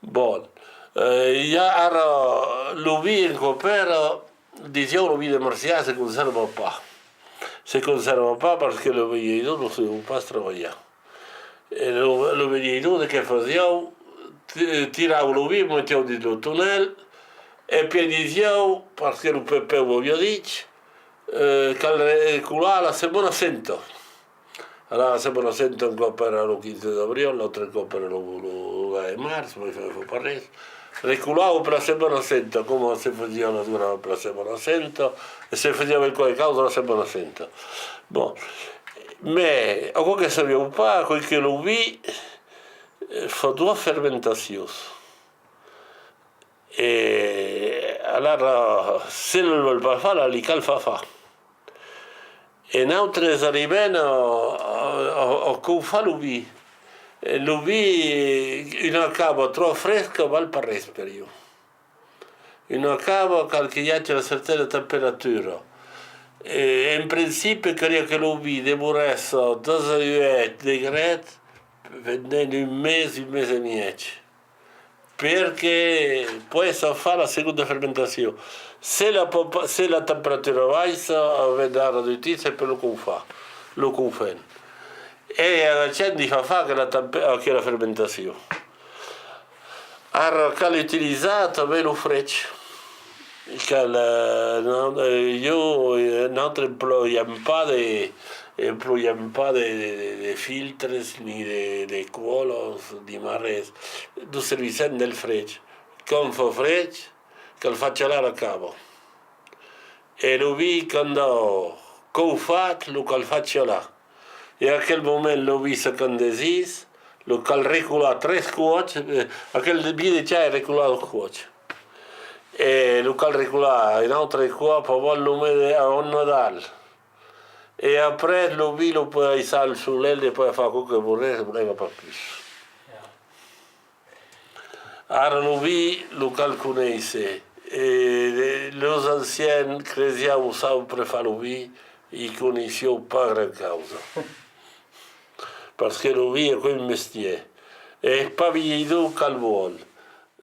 Bon. Ara l'oví en Copera, disons l'oví de Martial ne se conserve pas. Se conserve pas parce que le veillador ne sait pas travailler. Et le veillador que faisait, tirava l'oví, mettait dans le tunnel, et puis disait, parce que le Pepe l'avait dit, qu'elle reculava la Semana Santa. Allora la Semana Santa un cop era il 15 d'abril, l'altre cop era l'1 de març, no hi fa res. Reculava per la Semana Santa, come si faceva per la Semana Santa, e si faceva in qualche causa la Semana Santa. Bon. Mais, a quel que saviamo pas, quel que l'ho vi, fa due fermentazioni. E allora, se non vuol pas fare, li cal fa. E nosaltres arribem a com fa l'uvi. L'uvi, una cava troppo fresca val per res per io. Una cava che ha una certa temperatura. E in principio credo che l'uvi deve essere 2 gradi pendendo un mese e mezzo. Perché poi si fa la seconda fermentazione. Se la temperatura bassa, vedrà la notizia per lo che fa, lo che fa. E la gente fa che la fermentazione. Allora, che l'utilizzato è lo freccio. Io non employons pas de filtres ni de colos ni mares. Du servizem del freccio. Con fa freccio, che lo faccio là a cavo. E lo vi quando ho fatto, lo che faccio là. E a quel momento lo vi se condesis, lo che recula 3 scuoci, a quel vide già è reculato scuoci. E lo che recula in altre qua, per volere a un Nadal. E après lo vi lo puoi salire sull'ello e poi fare quello che voleva per più. Ora lo vi lo calcolese. Et les anciens chrétiens sempre fa lo vi, ils connaissaient pas gran causa. Parce que lo vi è quel mestiere. E il paviglido che vuole.